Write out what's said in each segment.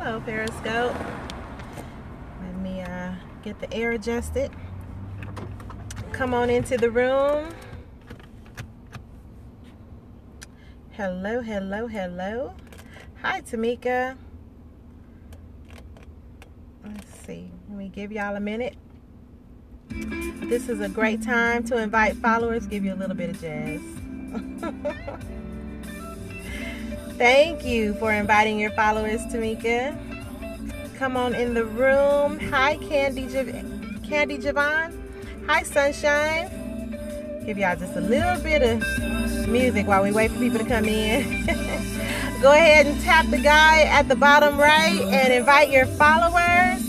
Hello, Periscope. Let me get the air adjusted. Come on into the room. Hello, hello, hello. Hi, Tamika. Let's see. Let me give y'all a minute. This is a great time to invite followers. Give you a little bit of jazz. Thank you for inviting your followers, Tamika. Come on in the room. Hi, Candy Javon. Hi, Sunshine. Give y'all just a little bit of music while we wait for people to come in. Go ahead and tap the guy at the bottom right and invite your followers.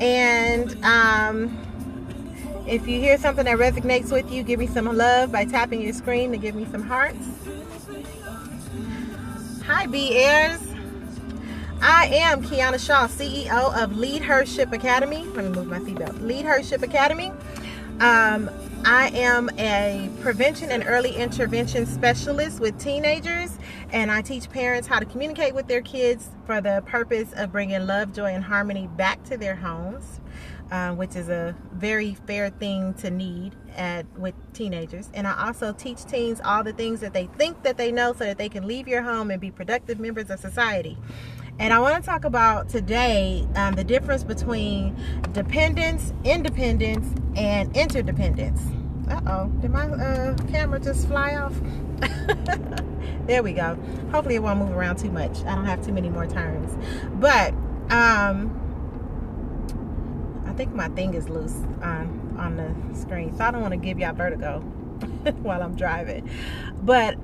And if you hear something that resonates with you, give me some love by tapping your screen to give me some hearts. Hi, B-Airs. I am Kiana Shaw, CEO of Leadership Academy. Let me move my seatbelt. Leadership Academy. I am a prevention and early intervention specialist with teenagers, and I teach parents how to communicate with their kids for the purpose of bringing love, joy, and harmony back to their homes, which is a very fair thing to need with teenagers. And I also teach teens all the things that they think that they know so that they can leave your home and be productive members of society. And I want to talk about today the difference between dependence, independence, and interdependence. Uh-oh, did my camera just fly off? There we go. Hopefully it won't move around too much. I don't have too many more turns. But I think my thing is loose on the screen, so I don't want to give y'all vertigo while I'm driving. But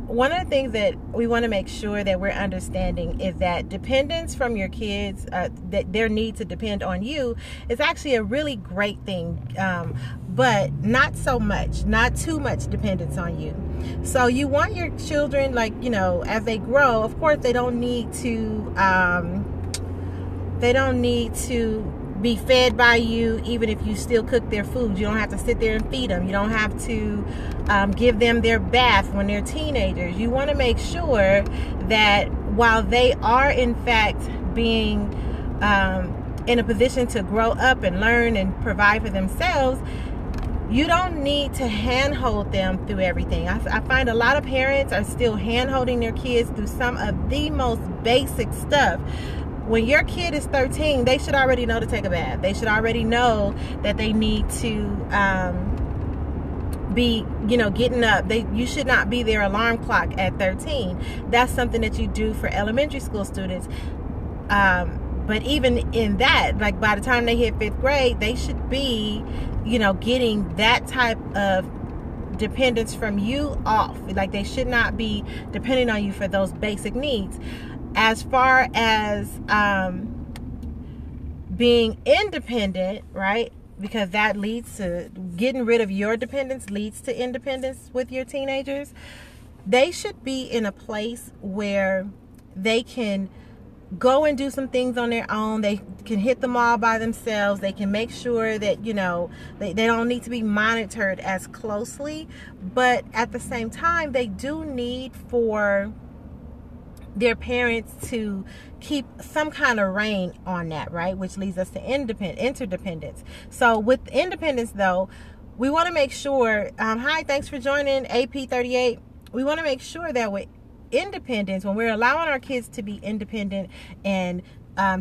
one of the things that we want to make sure that we're understanding is that dependence from your kids, that their need to depend on you, is actually a really great thing, but not so much, not too much dependence on you. So you want your children, like, you know, as they grow, of course they don't need to be fed by you, even if you still cook their food. You don't have to sit there and feed them. You don't have to give them their bath when they're teenagers. You want to make sure that while they are in fact being in a position to grow up and learn and provide for themselves, you don't need to handhold them through everything. I find a lot of parents are still handholding their kids through some of the most basic stuff. When your kid is 13, they should already know to take a bath. They should already know that they need to be, you know, getting up. You should not be their alarm clock at 13. That's something that you do for elementary school students. But even in that, like by the time they hit 5th grade, they should be, you know, getting that type of dependence from you off. Like they should not be depending on you for those basic needs. As far as being independent, right? Because that leads to getting rid of your dependence, leads to independence with your teenagers. They should be in a place where they can go and do some things on their own. They can hit the mall by themselves. They can make sure that, you know, they don't need to be monitored as closely. But at the same time, they do need for their parents to keep some kind of rein on that, right? Which leads us to interdependence. So with independence, though, we want to make sure, hi, thanks for joining AP38. We want to make sure that with independence, when we're allowing our kids to be independent and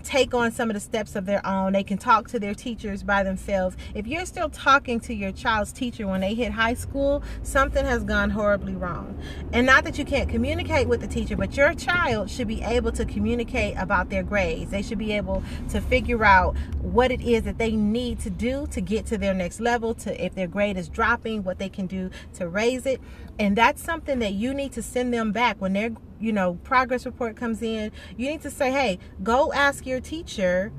take on some of the steps of their own, they can talk to their teachers by themselves. If you're still talking to your child's teacher when they hit high school, something has gone horribly wrong. And not that you can't communicate with the teacher, but your child should be able to communicate about their grades. They should be able to figure out what it is that they need to do to get to their next level, to if their grade is dropping, what they can do to raise it. And that's something that you need to send them back when their, you know, progress report comes in. You need to say, hey, go ask your teacher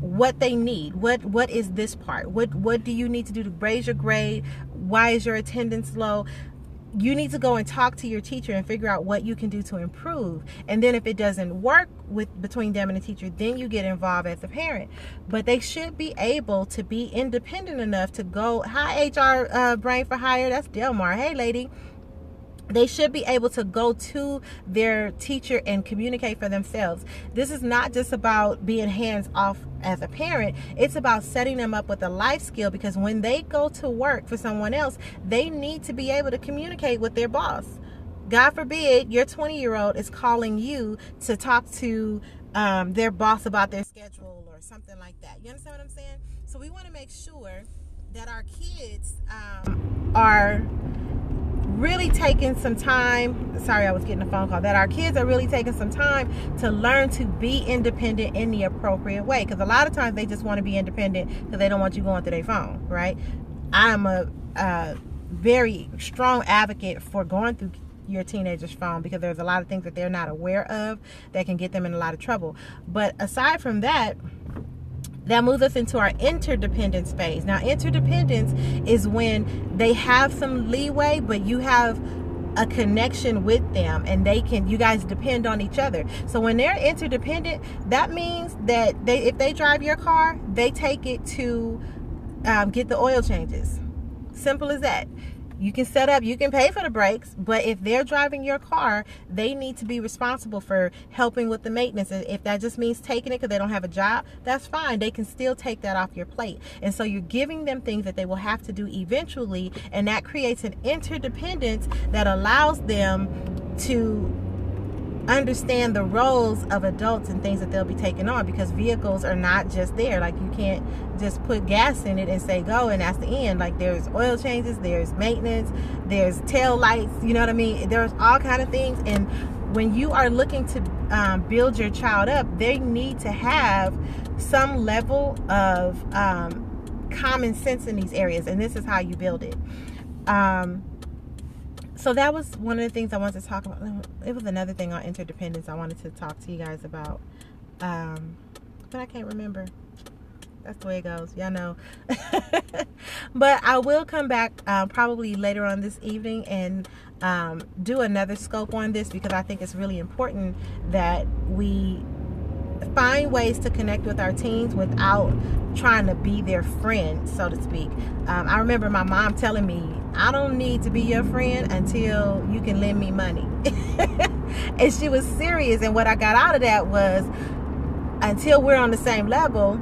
what they need. What is this part? What do you need to do to raise your grade? Why is your attendance low? You need to go and talk to your teacher and figure out what you can do to improve. And then if it doesn't work between them and the teacher, then you get involved as a parent. But they should be able to be independent enough to go, hi HR Brain for Hire, that's Delmar. Hey lady. They should be able to go to their teacher and communicate for themselves. This is not just about being hands off as a parent. It's about setting them up with a life skill, because when they go to work for someone else, they need to be able to communicate with their boss. God forbid your 20-year-old is calling you to talk to their boss about their schedule or something like that. You understand what I'm saying? So we want to make sure that our kids are really taking some time. Sorry, I was getting a phone call. That our kids are really taking some time to learn to be independent in the appropriate way. Because a lot of times they just want to be independent because they don't want you going through their phone, right? I'm a very strong advocate for going through your teenager's phone, because there's a lot of things that they're not aware of that can get them in a lot of trouble. But aside from that, that moves us into our interdependence phase. Now, interdependence is when they have some leeway, but you have a connection with them, and you guys depend on each other. So when they're interdependent, that means that if they drive your car, they take it to get the oil changes. Simple as that. You can set up, you can pay for the brakes, but if they're driving your car, they need to be responsible for helping with the maintenance. And if that just means taking it because they don't have a job, that's fine. They can still take that off your plate. And so you're giving them things that they will have to do eventually, and that creates an interdependence that allows them to understand the roles of adults and things that they'll be taking on, because vehicles are not just there. Like, you can't just put gas in it and say go and that's the end. Like, there's oil changes, there's maintenance, there's tail lights, you know what I mean? There's all kind of things. And when you are looking to build your child up, they need to have some level of common sense in these areas, and this is how you build it. So that was one of the things I wanted to talk about. It was another thing on interdependence I wanted to talk to you guys about. But I can't remember. That's the way it goes. Y'all know. But I will come back probably later on this evening and do another scope on this, because I think it's really important that we find ways to connect with our teens without trying to be their friend, so to speak. I remember my mom telling me, I don't need to be your friend until you can lend me money. And she was serious. And what I got out of that was, until we're on the same level,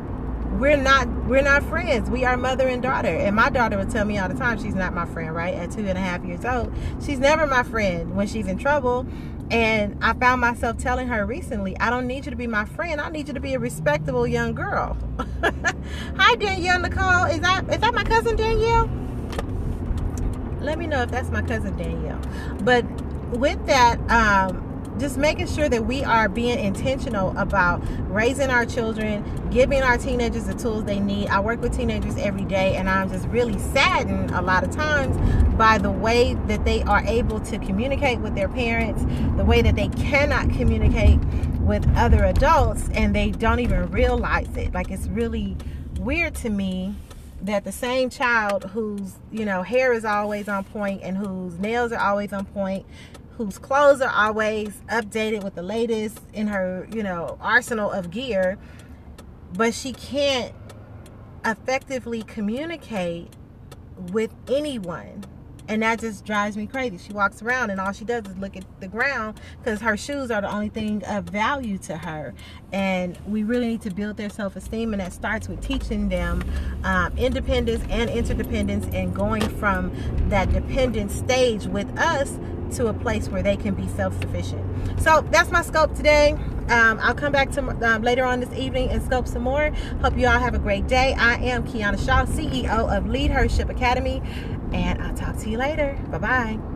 we're not friends. We are mother and daughter. And my daughter would tell me all the time she's not my friend, right? At 2.5 years old, she's never my friend when she's in trouble. And I found myself telling her recently, I don't need you to be my friend. I need you to be a respectable young girl. Hi, Danielle Nicole. Is that my cousin Danielle? Let me know if that's my cousin Danielle. But with that, just making sure that we are being intentional about raising our children, giving our teenagers the tools they need. I work with teenagers every day, and I'm just really saddened a lot of times by the way that they are able to communicate with their parents, the way that they cannot communicate with other adults, and they don't even realize it. Like, it's really weird to me that the same child whose, hair is always on point, and whose nails are always on point, whose clothes are always updated with the latest in her, arsenal of gear, but she can't effectively communicate with anyone. And that just drives me crazy. She walks around and all she does is look at the ground, because her shoes are the only thing of value to her. And we really need to build their self-esteem, and that starts with teaching them independence and interdependence, and going from that dependent stage with us to a place where they can be self-sufficient. So that's my scope today. I'll come back to later on this evening and scope some more. Hope you all have a great day. I am Kiana Shaw, CEO of Leadership Academy, and I'll talk to you later. Bye-bye.